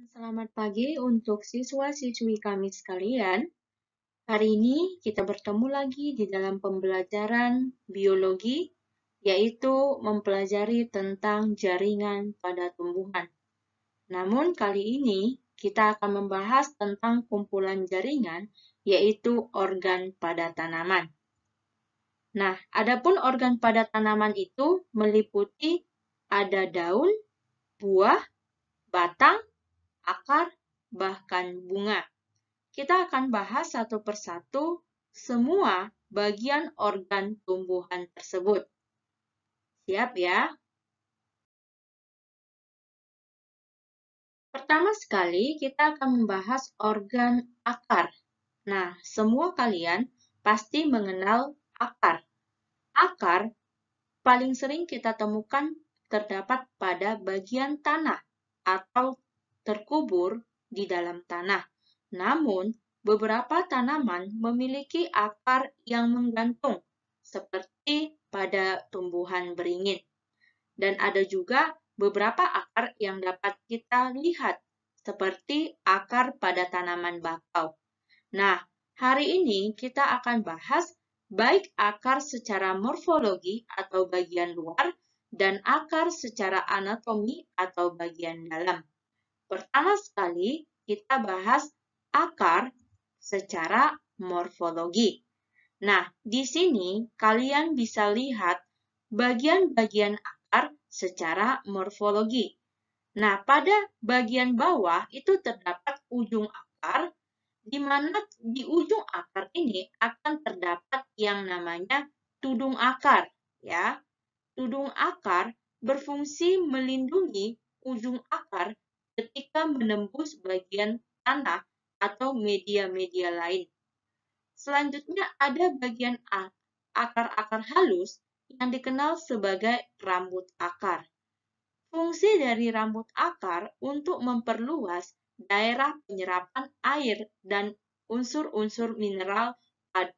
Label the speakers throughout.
Speaker 1: Selamat pagi untuk siswa-siswi kami sekalian. Hari ini kita bertemu lagi di dalam pembelajaran biologi, yaitu mempelajari tentang jaringan pada tumbuhan. Namun kali ini kita akan membahas tentang kumpulan jaringan, yaitu organ pada tanaman. Nah, adapun organ pada tanaman itu meliputi ada daun, buah, batang, akar, bahkan bunga. Kita akan bahas satu persatu semua bagian organ tumbuhan tersebut. Siap ya? Pertama sekali, kita akan membahas organ akar. Nah, semua kalian pasti mengenal akar. Akar paling sering kita temukan terdapat pada bagian tanah atau terkubur di dalam tanah. Namun, beberapa tanaman memiliki akar yang menggantung, seperti pada tumbuhan beringin. Dan ada juga beberapa akar yang dapat kita lihat, seperti akar pada tanaman bakau. Nah, hari ini kita akan bahas baik akar secara morfologi atau bagian luar dan akar secara anatomi atau bagian dalam. Pertama sekali, kita bahas akar secara morfologi. Nah, di sini kalian bisa lihat bagian-bagian akar secara morfologi. Nah, pada bagian bawah itu terdapat ujung akar, di mana di ujung akar ini akan terdapat yang namanya tudung akar, ya. Tudung akar berfungsi melindungi ujung akar ketika menembus bagian tanah atau media-media lain. Selanjutnya ada bagian akar-akar halus yang dikenal sebagai rambut akar. Fungsi dari rambut akar untuk memperluas daerah penyerapan air dan unsur-unsur mineral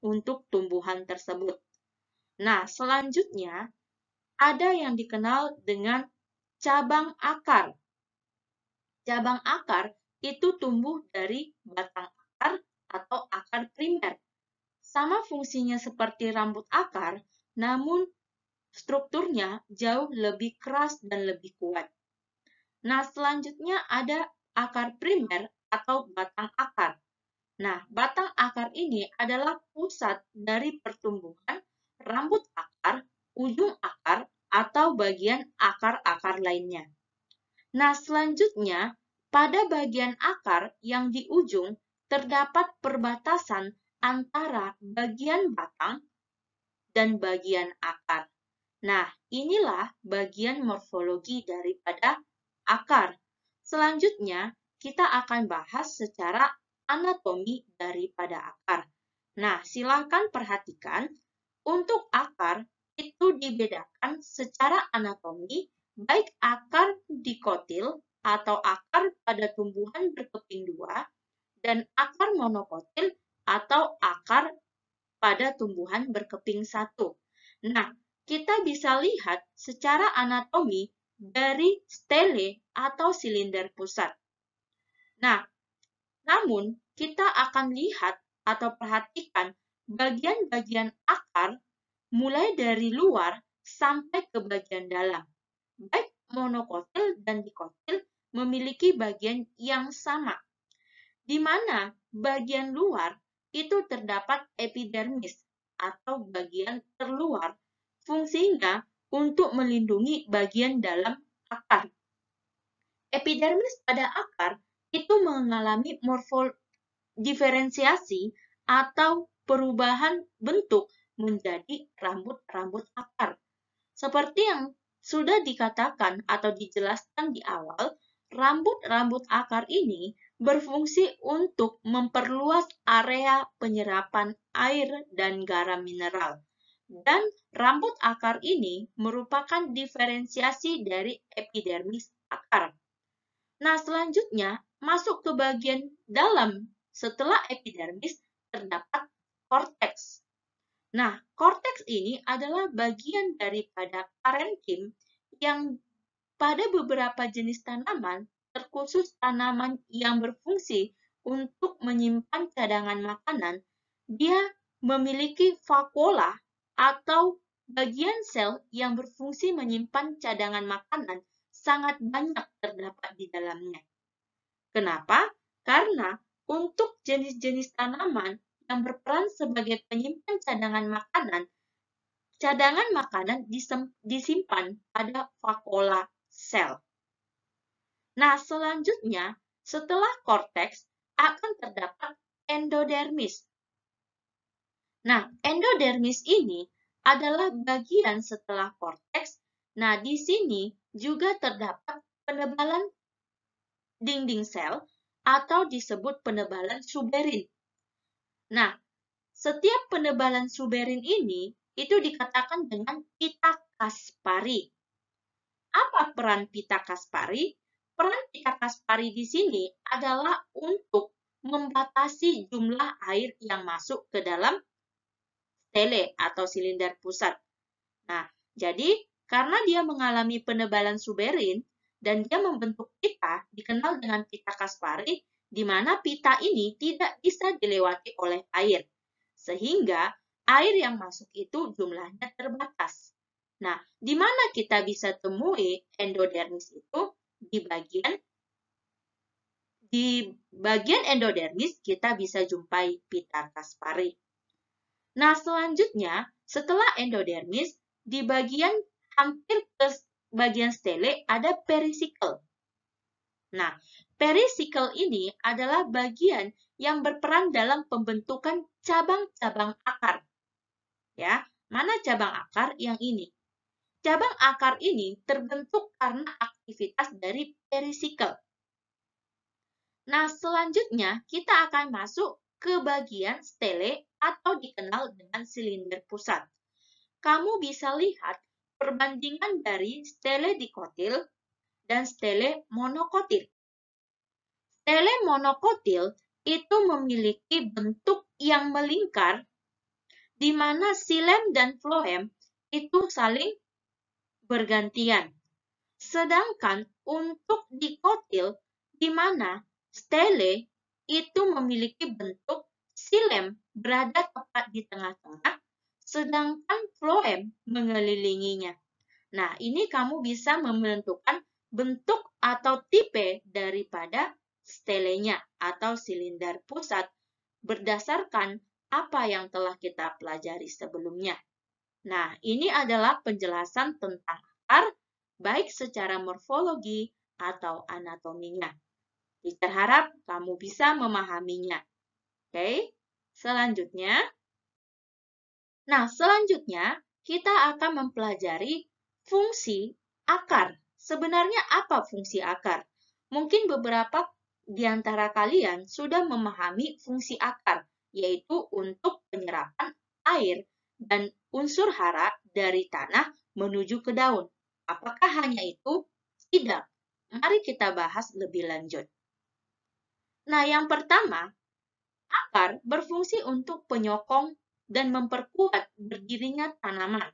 Speaker 1: untuk tumbuhan tersebut. Nah, selanjutnya ada yang dikenal dengan cabang akar. Cabang akar itu tumbuh dari batang akar atau akar primer. Sama fungsinya seperti rambut akar, namun strukturnya jauh lebih keras dan lebih kuat. Nah, selanjutnya ada akar primer atau batang akar. Nah, batang akar ini adalah pusat dari pertumbuhan rambut akar, ujung akar, atau bagian akar-akar lainnya. Nah, selanjutnya, pada bagian akar yang di ujung terdapat perbatasan antara bagian batang dan bagian akar. Nah, inilah bagian morfologi daripada akar. Selanjutnya, kita akan bahas secara anatomi daripada akar. Nah, silakan perhatikan, untuk akar itu dibedakan secara anatomi, baik akar dikotil atau akar pada tumbuhan berkeping dua, dan akar monokotil atau akar pada tumbuhan berkeping satu. Nah, kita bisa lihat secara anatomi dari stele atau silinder pusat. Nah, namun kita akan lihat atau perhatikan bagian-bagian akar mulai dari luar sampai ke bagian dalam. Baik monokotil dan dikotil memiliki bagian yang sama, di mana bagian luar itu terdapat epidermis atau bagian terluar, fungsinya untuk melindungi bagian dalam akar. Epidermis pada akar itu mengalami morfodiferensiasi atau perubahan bentuk menjadi rambut-rambut akar. Seperti yang sudah dikatakan atau dijelaskan di awal, rambut-rambut akar ini berfungsi untuk memperluas area penyerapan air dan garam mineral. Dan rambut akar ini merupakan diferensiasi dari epidermis akar. Nah, selanjutnya masuk ke bagian dalam. Setelah epidermis terdapat korteks. Nah, korteks ini adalah bagian daripada parenkim yang pada beberapa jenis tanaman terkhusus tanaman yang berfungsi untuk menyimpan cadangan makanan, dia memiliki vakuola atau bagian sel yang berfungsi menyimpan cadangan makanan sangat banyak terdapat di dalamnya. Kenapa? Karena untuk jenis-jenis tanaman yang berperan sebagai penyimpan cadangan makanan disimpan pada vakuola sel. Nah, selanjutnya, setelah korteks akan terdapat endodermis. Nah, endodermis ini adalah bagian setelah korteks. Nah, di sini juga terdapat penebalan dinding sel atau disebut penebalan suberin. Nah, setiap penebalan suberin ini itu dikatakan dengan pita Kaspari. Apa peran pita Kaspari? Peran pita Kaspari di sini adalah untuk membatasi jumlah air yang masuk ke dalam stele atau silinder pusat. Nah, jadi karena dia mengalami penebalan suberin dan dia membentuk pita dikenal dengan pita Kaspari, di mana pita ini tidak bisa dilewati oleh air, sehingga air yang masuk itu jumlahnya terbatas. Nah, di mana kita bisa temui endodermis itu? Di bagian endodermis kita bisa jumpai pita Kaspari. Nah, selanjutnya, setelah endodermis, di bagian hampir ke bagian stele ada perisikel. Nah, perisikel ini adalah bagian yang berperan dalam pembentukan cabang-cabang akar. Ya, mana cabang akar? Yang ini. Cabang akar ini terbentuk karena aktivitas dari perisikel. Nah, selanjutnya kita akan masuk ke bagian stele atau dikenal dengan silinder pusat. Kamu bisa lihat perbandingan dari stele dikotil dan stele monokotil. Stele monokotil itu memiliki bentuk yang melingkar, di mana xilem dan floem itu saling bergantian. Sedangkan untuk dikotil, di mana stele itu memiliki bentuk xilem berada tepat di tengah-tengah, sedangkan floem mengelilinginya. Nah, ini kamu bisa menentukan bentuk atau tipe daripada stelenya atau silinder pusat berdasarkan apa yang telah kita pelajari sebelumnya. Nah, ini adalah penjelasan tentang akar, baik secara morfologi atau anatominya. Teacher harap kamu bisa memahaminya. Oke, selanjutnya. Nah, selanjutnya kita akan mempelajari fungsi akar. Sebenarnya apa fungsi akar? Mungkin beberapa di antara kalian sudah memahami fungsi akar, yaitu untuk penyerapan air dan unsur hara dari tanah menuju ke daun. Apakah hanya itu? Tidak. Mari kita bahas lebih lanjut. Nah, yang pertama, akar berfungsi untuk penyokong dan memperkuat berdirinya tanaman.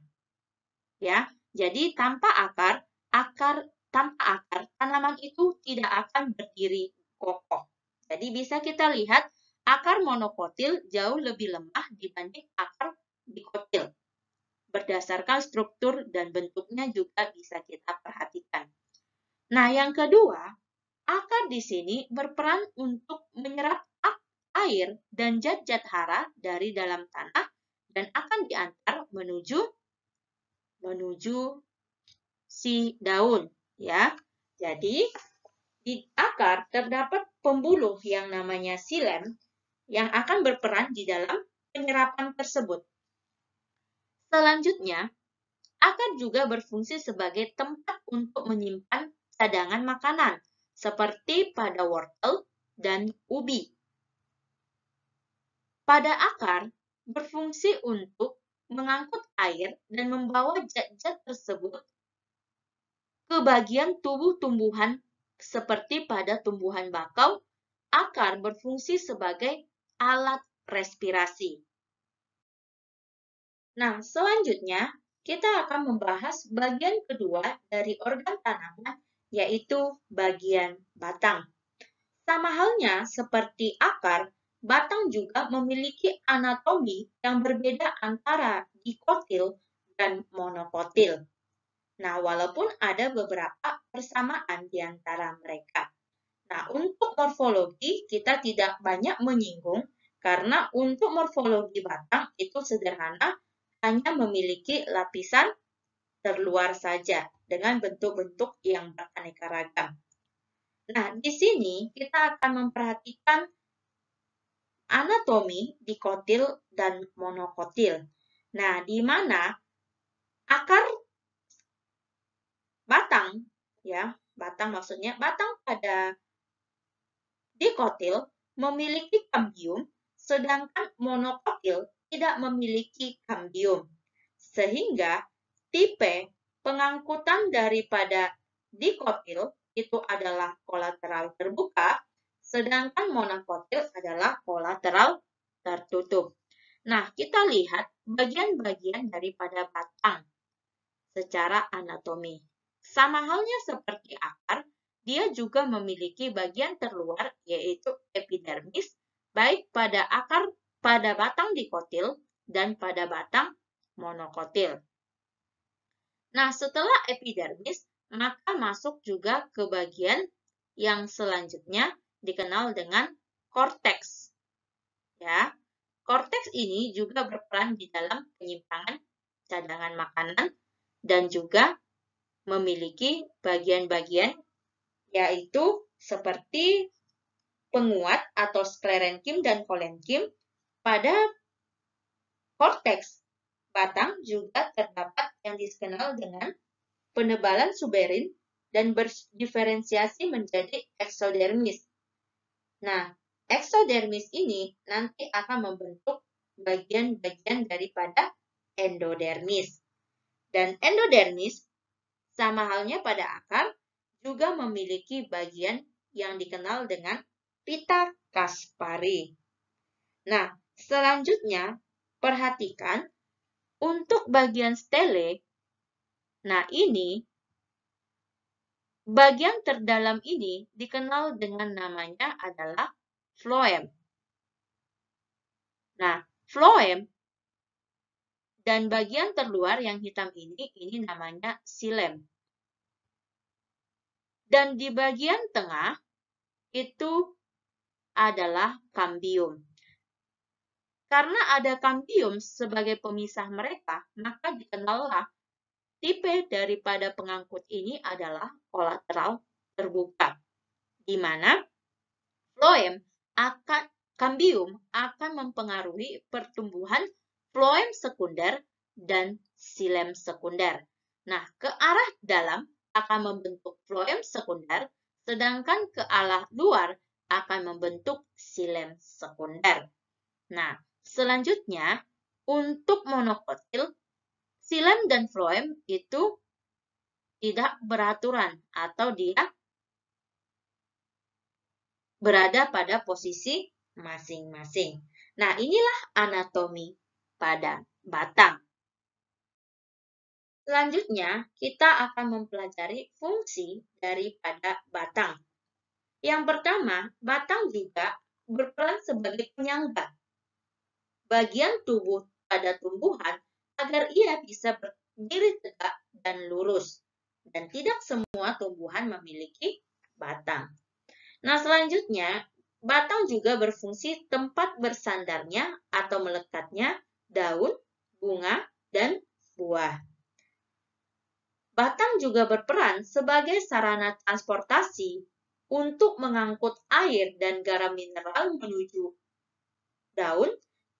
Speaker 1: Ya, jadi tanpa akar tanaman itu tidak akan berdiri kokoh. Jadi bisa kita lihat akar monokotil jauh lebih lemah dibanding akar dikotil. Berdasarkan struktur dan bentuknya juga bisa kita perhatikan. Nah, yang kedua, akar di sini berperan untuk menyerap air dan zat-zat hara dari dalam tanah dan akan diantar menuju si daun, ya. Jadi di akar terdapat pembuluh yang namanya xilem yang akan berperan di dalam penyerapan tersebut. Selanjutnya, akar juga berfungsi sebagai tempat untuk menyimpan cadangan makanan, seperti pada wortel dan ubi. Pada akar berfungsi untuk mengangkut air dan membawa zat-zat tersebut ke bagian tubuh tumbuhan seperti pada tumbuhan bakau. Akar berfungsi sebagai alat respirasi. Nah, selanjutnya kita akan membahas bagian kedua dari organ tanaman, yaitu bagian batang. Sama halnya seperti akar, batang juga memiliki anatomi yang berbeda antara dikotil dan monokotil. Nah, walaupun ada beberapa persamaan di antara mereka. Nah, untuk morfologi kita tidak banyak menyinggung karena untuk morfologi batang itu sederhana, hanya memiliki lapisan terluar saja dengan bentuk-bentuk yang beraneka ragam. Nah, di sini kita akan memperhatikan anatomi dikotil dan monokotil. Nah, di mana akar batang, ya, batang maksudnya batang pada dikotil memiliki kambium, sedangkan monokotil tidak memiliki kambium. Sehingga tipe pengangkutan daripada dikotil itu adalah kolateral terbuka, sedangkan monokotil adalah kolateral tertutup. Nah, kita lihat bagian-bagian daripada batang secara anatomi. Sama halnya seperti akar, dia juga memiliki bagian terluar yaitu epidermis, baik pada akar pada batang dikotil dan pada batang monokotil. Nah, setelah epidermis, maka masuk juga ke bagian yang selanjutnya dikenal dengan korteks. Ya, korteks ini juga berperan di dalam penyimpangan cadangan makanan dan juga memiliki bagian-bagian yaitu seperti penguat atau sklerenkim dan kolenkim. Pada korteks batang juga terdapat yang dikenal dengan penebalan suberin dan berdiferensiasi menjadi eksodermis. Nah, eksodermis ini nanti akan membentuk bagian-bagian daripada endodermis. Dan endodermis sama halnya pada akar juga memiliki bagian yang dikenal dengan pita Kaspari. Nah, selanjutnya perhatikan untuk bagian stele. Nah, ini bagian terdalam ini dikenal dengan namanya adalah floem. Nah, floem dan bagian terluar yang hitam ini namanya xilem. Dan di bagian tengah itu adalah kambium. Karena ada kambium sebagai pemisah mereka, maka dikenallah tipe daripada pengangkut ini adalah kolateral terbuka, di mana kambium akan mempengaruhi pertumbuhan floem sekunder dan xilem sekunder. Nah, ke arah dalam akan membentuk floem sekunder, sedangkan ke arah luar akan membentuk xilem sekunder. Nah, selanjutnya, untuk monokotil, xilem dan floem itu tidak beraturan atau dia berada pada posisi masing-masing. Nah, inilah anatomi pada batang. Selanjutnya, kita akan mempelajari fungsi daripada batang. Yang pertama, batang juga berperan sebagai penyangga bagian tubuh pada tumbuhan agar ia bisa berdiri tegak dan lurus. Dan tidak semua tumbuhan memiliki batang. Nah, selanjutnya, batang juga berfungsi tempat bersandarnya atau melekatnya daun, bunga, dan buah. Batang juga berperan sebagai sarana transportasi untuk mengangkut air dan garam mineral menuju daun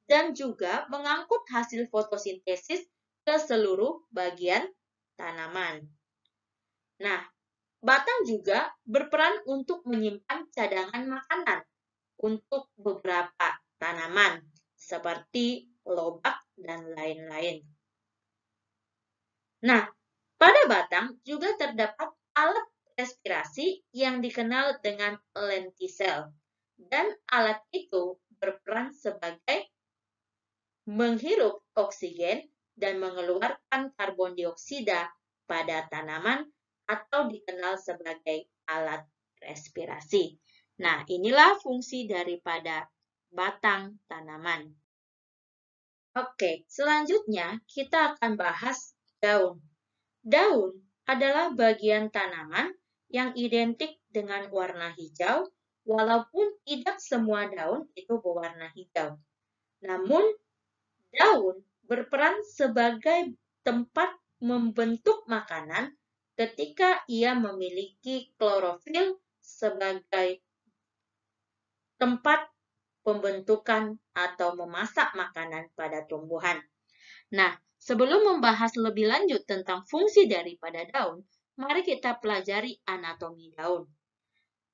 Speaker 1: dan juga mengangkut hasil fotosintesis ke seluruh bagian tanaman. Nah, batang juga berperan untuk menyimpan cadangan makanan untuk beberapa tanaman, seperti lobak dan lain-lain. Nah, pada batang juga terdapat alat respirasi yang dikenal dengan lentisel, dan alat itu berperan sebagai menghirup oksigen dan mengeluarkan karbon dioksida pada tanaman atau dikenal sebagai alat respirasi. Nah, inilah fungsi daripada batang tanaman. Oke, selanjutnya kita akan bahas daun. Daun adalah bagian tanaman yang identik dengan warna hijau, walaupun tidak semua daun itu berwarna hijau. Namun, daun berperan sebagai tempat membentuk makanan ketika ia memiliki klorofil sebagai tempat pembentukan atau memasak makanan pada tumbuhan. Nah, sebelum membahas lebih lanjut tentang fungsi daripada daun, mari kita pelajari anatomi daun.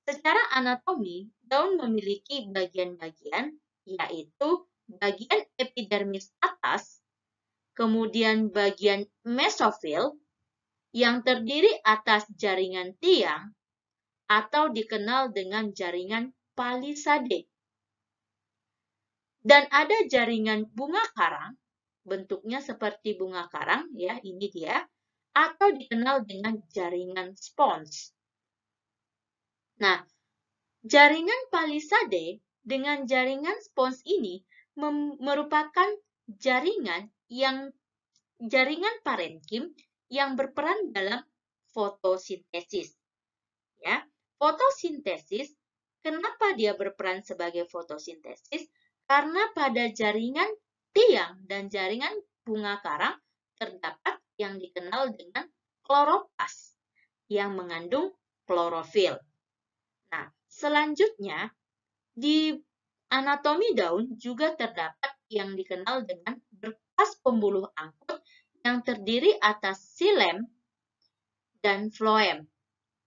Speaker 1: Secara anatomi, daun memiliki bagian-bagian, yaitu bagian epidermis atas, kemudian bagian mesofil, yang terdiri atas jaringan tiang, atau dikenal dengan jaringan palisade. Dan ada jaringan bunga karang, bentuknya seperti bunga karang, ya, ini dia, atau dikenal dengan jaringan spons. Nah, jaringan palisade dengan jaringan spons ini merupakan jaringan parenkim yang berperan dalam fotosintesis. Ya, fotosintesis, kenapa dia berperan sebagai fotosintesis? Karena pada jaringan tiang dan jaringan bunga karang terdapat yang dikenal dengan kloroplas yang mengandung klorofil. Nah, selanjutnya di anatomi daun juga terdapat yang dikenal dengan berkas pembuluh angkut yang terdiri atas xilem dan floem.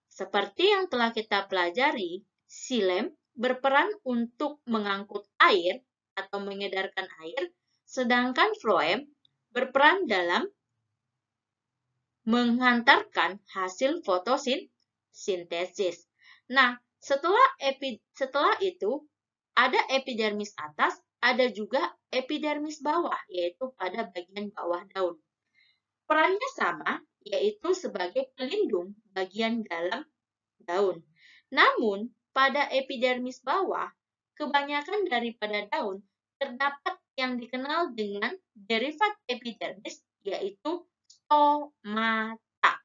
Speaker 1: Seperti yang telah kita pelajari, xilem berperan untuk mengangkut air atau mengedarkan air, sedangkan floem berperan dalam menghantarkan hasil fotosintesis. Nah, setelah itu ada epidermis atas, ada juga epidermis bawah, yaitu pada bagian bawah daun. Perannya sama, yaitu sebagai pelindung bagian dalam daun. Namun, pada epidermis bawah, kebanyakan daripada daun terdapat yang dikenal dengan derivat epidermis, yaitu stomata.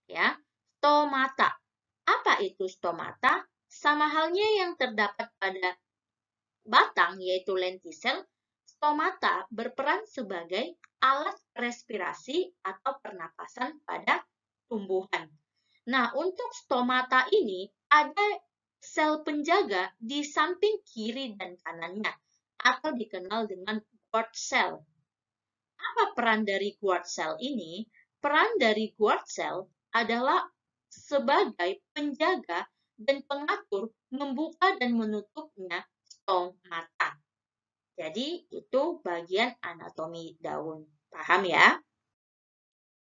Speaker 1: Ya, stomata. Apa itu stomata? Sama halnya yang terdapat pada batang, yaitu lentisel, stomata berperan sebagai alat respirasi atau pernapasan pada tumbuhan. Nah, untuk stomata ini ada sel penjaga di samping kiri dan kanannya, atau dikenal dengan guard cell. Apa peran dari guard cell ini? Peran dari guard cell adalah sebagai penjaga dan pengatur membuka dan menutupnya stomata. Jadi, itu bagian anatomi daun. Paham ya?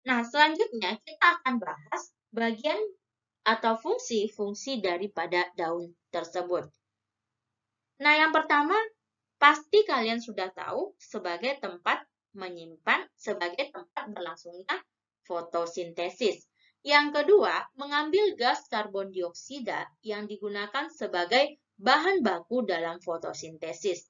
Speaker 1: Nah, selanjutnya kita akan bahas bagian atau fungsi-fungsi daripada daun tersebut. Nah, yang pertama, pasti kalian sudah tahu sebagai tempat menyimpan, sebagai tempat berlangsungnya fotosintesis. Yang kedua, mengambil gas karbon dioksida yang digunakan sebagai bahan baku dalam fotosintesis.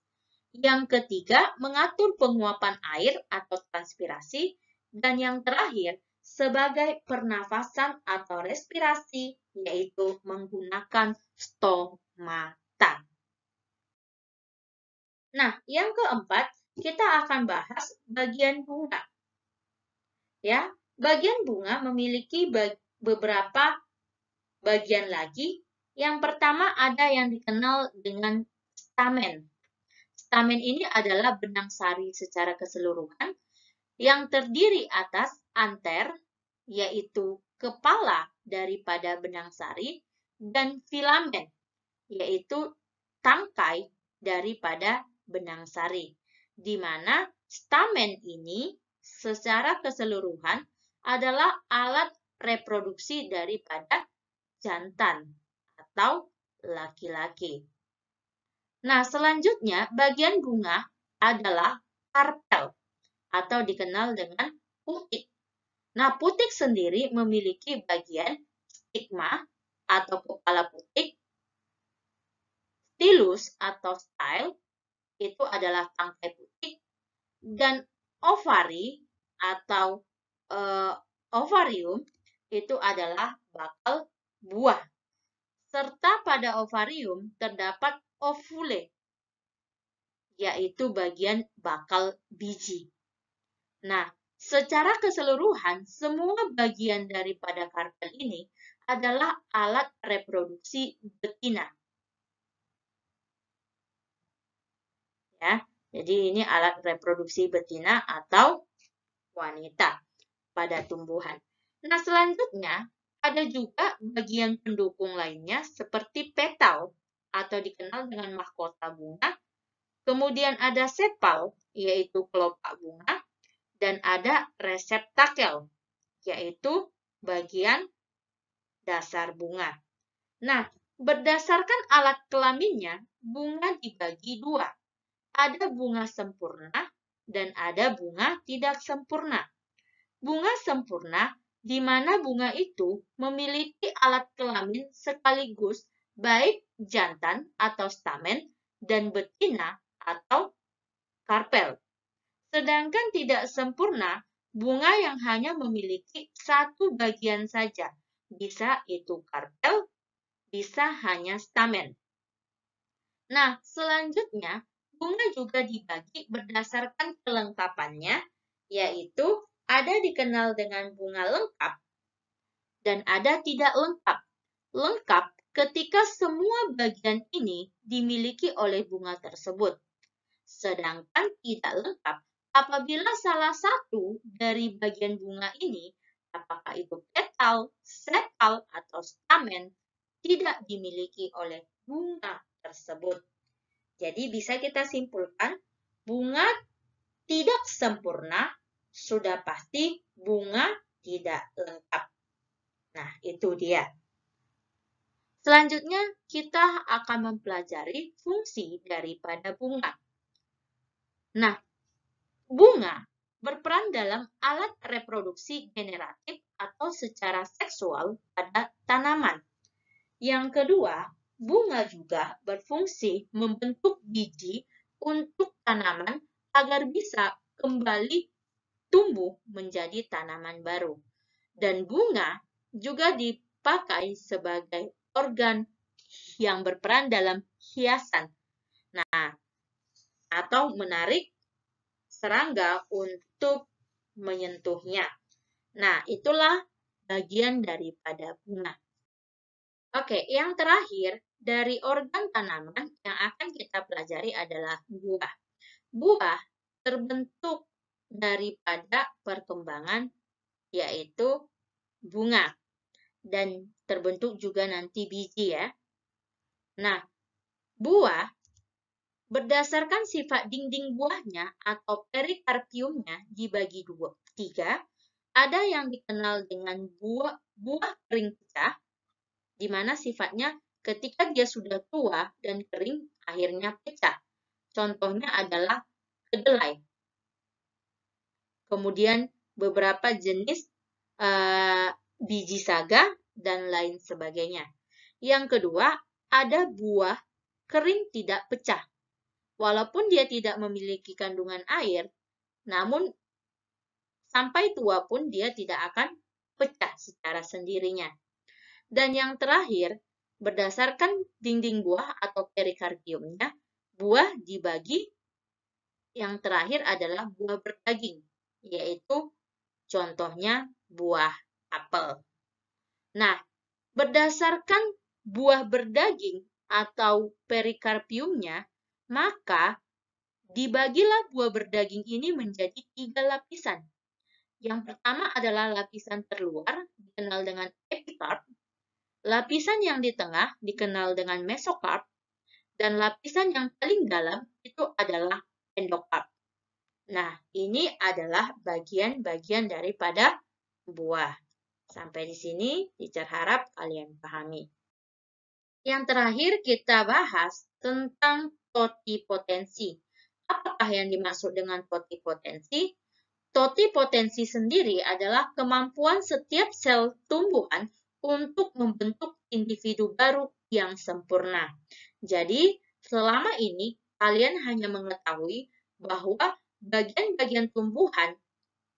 Speaker 1: Yang ketiga, mengatur penguapan air atau transpirasi. Dan yang terakhir, sebagai pernafasan atau respirasi, yaitu menggunakan stomata. Nah, yang keempat, kita akan bahas bagian bunga. Ya, bagian bunga memiliki beberapa bagian lagi. Yang pertama ada yang dikenal dengan stamen. Stamen ini adalah benang sari secara keseluruhan yang terdiri atas anter, yaitu kepala daripada benang sari, dan filamen, yaitu tangkai daripada benang sari, di mana stamen ini secara keseluruhan adalah alat reproduksi daripada jantan atau laki-laki. Nah, selanjutnya bagian bunga adalah karpel atau dikenal dengan putik. Nah, putik sendiri memiliki bagian stigma atau kepala putik, stilus atau style, itu adalah tangkai putik, dan ovari atau ovarium itu adalah bakal buah. Serta pada ovarium terdapat ovule, yaitu bagian bakal biji. Nah, secara keseluruhan, semua bagian daripada karpel ini adalah alat reproduksi betina. Ya, jadi ini alat reproduksi betina atau wanita pada tumbuhan. Nah, selanjutnya ada juga bagian pendukung lainnya seperti petal atau dikenal dengan mahkota bunga. Kemudian ada sepal, yaitu kelopak bunga, dan ada reseptakel, yaitu bagian dasar bunga. Nah, berdasarkan alat kelaminnya, bunga dibagi dua. Ada bunga sempurna dan ada bunga tidak sempurna. Bunga sempurna di mana bunga itu memiliki alat kelamin sekaligus baik jantan atau stamen dan betina atau karpel. Sedangkan tidak sempurna, bunga yang hanya memiliki satu bagian saja. Bisa itu karpel, bisa hanya stamen. Nah, selanjutnya, bunga juga dibagi berdasarkan kelengkapannya, yaitu ada dikenal dengan bunga lengkap dan ada tidak lengkap. Lengkap ketika semua bagian ini dimiliki oleh bunga tersebut. Sedangkan tidak lengkap apabila salah satu dari bagian bunga ini, apakah itu petal, sepal, atau stamen, tidak dimiliki oleh bunga tersebut. Jadi bisa kita simpulkan, bunga tidak sempurna sudah pasti bunga tidak lengkap. Nah, itu dia. Selanjutnya, kita akan mempelajari fungsi daripada bunga. Nah, bunga berperan dalam alat reproduksi generatif atau secara seksual pada tanaman. Yang kedua, bunga juga berfungsi membentuk biji untuk tanaman agar bisa kembali tumbuh menjadi tanaman baru. Dan bunga juga dipakai sebagai organ yang berperan dalam hiasan. Nah, atau menarik serangga untuk menyentuhnya. Nah, itulah bagian daripada bunga. Oke, yang terakhir dari organ tanaman yang akan kita pelajari adalah buah. Buah terbentuk daripada perkembangan, yaitu bunga. Dan terbentuk juga nanti biji ya. Nah, buah berdasarkan sifat dinding buahnya atau perikarpiumnya dibagi tiga, ada yang dikenal dengan buah kering pecah, di mana sifatnya ketika dia sudah tua dan kering, akhirnya pecah. Contohnya adalah kedelai. Kemudian beberapa jenis biji saga, dan lain sebagainya. Yang kedua, ada buah kering tidak pecah. Walaupun dia tidak memiliki kandungan air, namun sampai tua pun dia tidak akan pecah secara sendirinya. Dan yang terakhir, berdasarkan dinding buah atau perikardiumnya, buah dibagi yang terakhir adalah buah berdaging, yaitu contohnya buah apel. Nah, berdasarkan buah berdaging atau perikarpiumnya, maka dibagilah buah berdaging ini menjadi 3 lapisan. Yang pertama adalah lapisan terluar, dikenal dengan epikarp. Lapisan yang di tengah dikenal dengan mesokarp, dan lapisan yang paling dalam itu adalah endokarp. Nah, ini adalah bagian-bagian daripada buah. Sampai di sini, teacher harap kalian pahami. Yang terakhir kita bahas tentang totipotensi. Apakah yang dimaksud dengan totipotensi? Totipotensi sendiri adalah kemampuan setiap sel tumbuhan untuk membentuk individu baru yang sempurna. Jadi, selama ini kalian hanya mengetahui bahwa bagian-bagian tumbuhan,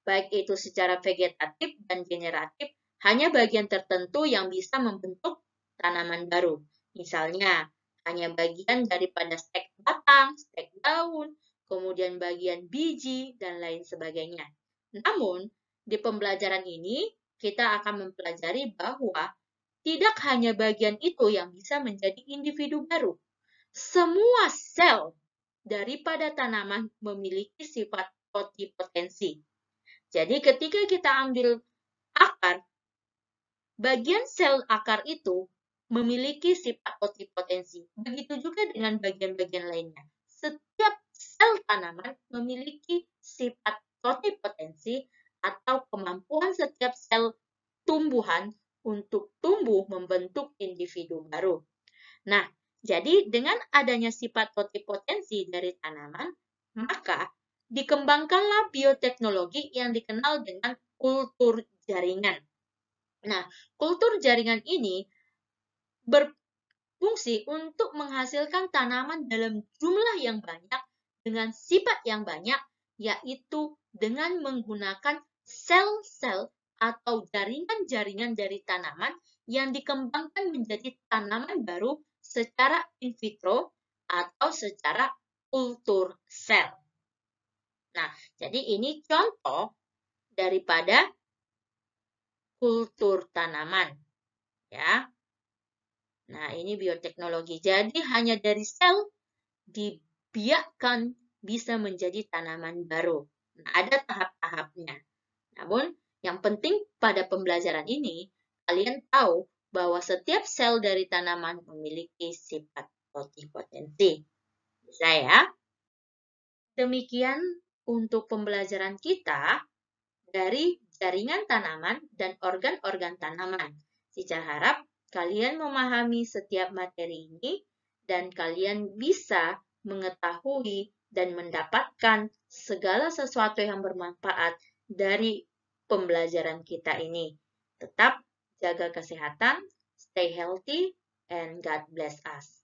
Speaker 1: baik itu secara vegetatif dan generatif, hanya bagian tertentu yang bisa membentuk tanaman baru. Misalnya, hanya bagian daripada stek batang, stek daun, kemudian bagian biji, dan lain sebagainya. Namun, di pembelajaran ini, kita akan mempelajari bahwa tidak hanya bagian itu yang bisa menjadi individu baru. Semua sel daripada tanaman memiliki sifat totipotensi. Jadi, ketika kita ambil akar, bagian sel akar itu memiliki sifat totipotensi. Begitu juga dengan bagian-bagian lainnya. Setiap sel tanaman memiliki sifat totipotensi atau kemampuan setiap sel tumbuhan untuk tumbuh membentuk individu baru. Nah, jadi dengan adanya sifat totipotensi dari tanaman, maka dikembangkanlah bioteknologi yang dikenal dengan kultur jaringan. Nah, kultur jaringan ini berfungsi untuk menghasilkan tanaman dalam jumlah yang banyak dengan sifat yang banyak, yaitu dengan menggunakan sel-sel atau jaringan-jaringan dari tanaman yang dikembangkan menjadi tanaman baru secara in vitro atau secara kultur sel. Nah, jadi ini contoh daripada kultur tanaman, ya. Nah, ini bioteknologi. Jadi hanya dari sel dibiakkan bisa menjadi tanaman baru. Nah, ada tahap-tahapnya. Namun, yang penting pada pembelajaran ini, kalian tahu bahwa setiap sel dari tanaman memiliki sifat totipotensi. Bisa ya? Demikian untuk pembelajaran kita dari jaringan tanaman dan organ-organ tanaman. Cica harap kalian memahami setiap materi ini dan kalian bisa mengetahui dan mendapatkan segala sesuatu yang bermanfaat dari pembelajaran kita ini. Tetap jaga kesehatan, stay healthy, and God bless us.